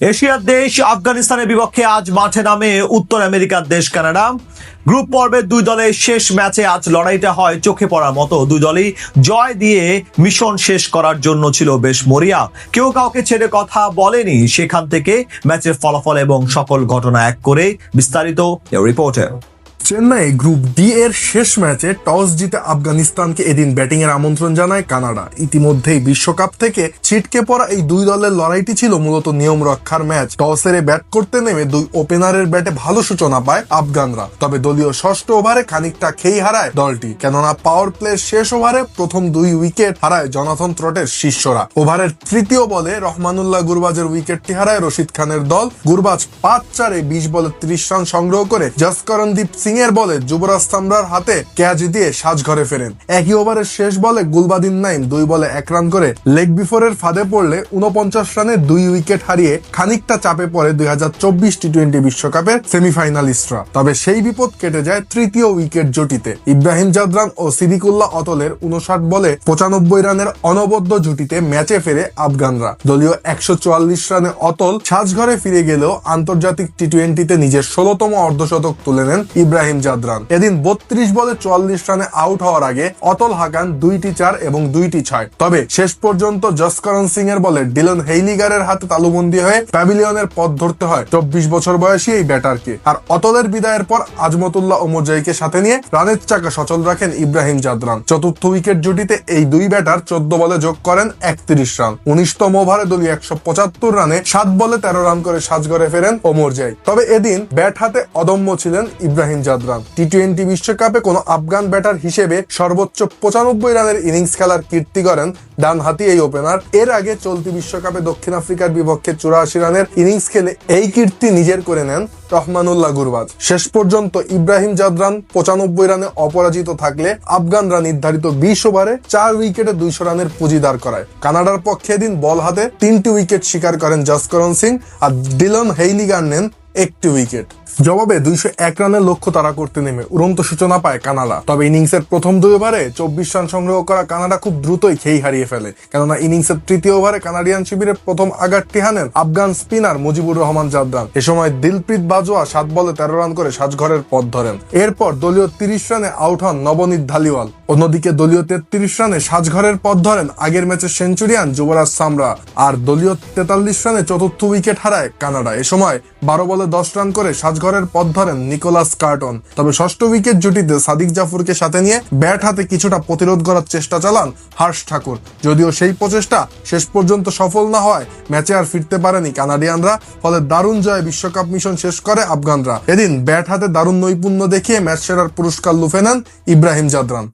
এশিয়ার দেশ আফগানিস্তানের বিপক্ষে আজ মাঠে নামে উত্তর আমেরিকার দেশ কানাডা। গ্রুপ পর্বের দুই দলের শেষ ম্যাচে আজ লড়াইটা হয় চোখে পড়ার মতো। দুই দলই জয় দিয়ে মিশন শেষ করার জন্য ছিল বেশ মরিয়া। কেউ কাউকে ছেড়ে কথা বলেনি। সেখান থেকে ম্যাচের ফলাফল এবং সকল ঘটনা এক করে বিস্তারিত রিপোর্টে। চেন্নাই গ্রুপ ডি এর শেষ ম্যাচে টস জিতে আফগানিস্তানকে এদিন ব্যাটিং এর আমন্ত্রণ জানায় কানাডা। ইতিমধ্যেই বিশ্বকাপ থেকে ছিটকে পড়া এই দুই দলের লড়াইটি ছিল মূলত নিয়ম রক্ষার ম্যাচ। টসের ব্যাট করতে নেমে দুই ওপেনারের ব্যাটে ভালো সূচনা পায় আফগানরা, তবে দলীয় ষষ্ঠ ওভারে খানিকটা খেই হারায় দলটি, কেননা পাওয়ার প্লের শেষ ওভারে প্রথম দুই উইকেট হারায় জনাথন ট্রটের শিষ্যরা। ওভারের তৃতীয় বলে রহমানুল্লাহ গুরবাজের উইকেটটি হারায় রশিদ খানের দল। গুরবাজ 5-4-এ 20 বলে 30 রান সংগ্রহ করে জসকরণদীপ সিং এর বলে যুবরাজ সামরার হাতে ক্যাচ দিয়ে সাজঘরে ফেরেন। একই ওভারের শেষ বলে গুলবাদিন নাইম 2 বলে 1 রান করে লেগ বিফোরের ফাঁদে পড়লে 49 রানে 2 উইকেট হারিয়ে খানিকটা চাপে পড়ে 2024 টি-20 বিশ্বকাপের সেমিফাইনালিস্টরা। তবে সেই বিপদ কেটে যায় তৃতীয় উইকেট জুটিতে। ইব্রাহিম জাদরান ও সিদ্দিকুল্লাহ অতলের 59 বলে 95 রানের অনবদ্য জুটিতে ম্যাচে ফেরে আফগানরা। দলীয় 144 রানে অতল সাজঘরে ফিরে গেলেও আন্তর্জাতিক টি-20তে নিজের 16তম অর্ধশতক তুলে নেন ইব্রাহিম জাদরান। এদিন 32 বলে 44 রানে আউট হওয়ার আগে অতল হাকান 2টি 4 এবং 2টি 6। তবে শেষ পর্যন্ত জসকরণ সিং এর বলে ডিলন হেইলিগারের হাতে তালুবন্দী হয়ে প্যাভিলিয়নের পথ ধরতে হয় 24 বছর বয়সী এই ব্যাটারকে। আর অতলের বিদায়ের পর আজমতুল্লাহ ওমরজাইকে সাথে নিয়ে রানের চাকা সচল রাখেন ইব্রাহিম জাদরান। চতুর্থ উইকেট জুটিতে এই দুই ব্যাটার 14 বলে যোগ করেন 31 রান। 19তম ওভারে দলীয় 175 রানে 7 বলে 13 রান করে সাজঘরে ফেরেন ওমরজাই। তবে এদিন ব্যাট হাতে অদম্য ছিলেন ইব্রাহিম জাদরান। টি-20 বিশ্বকাপে কোন আফগান ব্যাটার হিসেবে সর্বোচ্চ 95 রানের ইনিংস খেলার কীর্তি করেন ডানহাতি এই ওপেনার। এর আগে চলতি বিশ্বকাপে দক্ষিণ আফ্রিকার বিপক্ষে 84 রানের ইনিংস খেলে এই কীর্তি নিজের করে নেন রহমানুল্লাহ গুরবাজ। শেষ পর্যন্ত ইব্রাহিম জাদরান 95 রানে অপরাজিত থাকলে আফগানরা নির্ধারিত 20 ওভারে 4 উইকেটে 200 রানের পুঁজি দাঁড় করায়। কানাডার পক্ষে দিন বল হাতে 3টি উইকেট শিকার করেন জসকরণ সিং, আর ডিলন হেইলিগার নেন 1টি উইকেট। জবাবে 201 রানের লক্ষ্য তারা করতে নেমে উড়ন্ত সূচনা পায় কানাডা। তবে ইনিংসের প্রথম 2 ওভারে 24 রান সংগ্রহ করা কানাডা খুব দ্রুতই খেই হারিয়ে ফেলে, কেননা ইনিংসের তৃতীয় ওভারে কানাডিয়ান শিবিরের প্রথম আঘাতটি হানেন আফগান স্পিনার মুজিবুর রহমান জাদরান। এ সময় দিলপ্রীত বাজওয়া 7 বলে 13 রান করে সাজঘরের পথ ধরেন। এরপর দলীয় 30 রানে আউট হন নবনীত ধালিওয়াল। অন্যদিকে দলীয় 33 রানে সাজঘরের পথ ধরেন আগের ম্যাচের সেঞ্চুরিয়ান যুবরাজ সামরা। আর দলীয় 43 রানে চতুর্থ উইকেট হারায় কানাডা। এ সময় 12 বলে 10 রান করে সাজঘরের পথ ধরেন নিকোলাস কার্টন। তবে ষষ্ঠ উইকেট জুটিতে সাদিক জাফরকে সাথে নিয়ে ব্যাট হাতে কিছুটা প্রতিরোধ করার চেষ্টা চালান হর্ষ ঠাকুর। যদিও সেই প্রচেষ্টা শেষ পর্যন্ত সফল না হয় ম্যাচে আর ফিরতে পারেনি কানাডিয়ানরা। ফলে দারুণ জয়ে বিশ্বকাপ মিশন শেষ করে আফগানরা। এদিন ব্যাট হাতে দারুণ নৈপুণ্য দেখিয়ে ম্যাচ সেরার পুরস্কার লুফে নেন ইব্রাহিম জাদরান।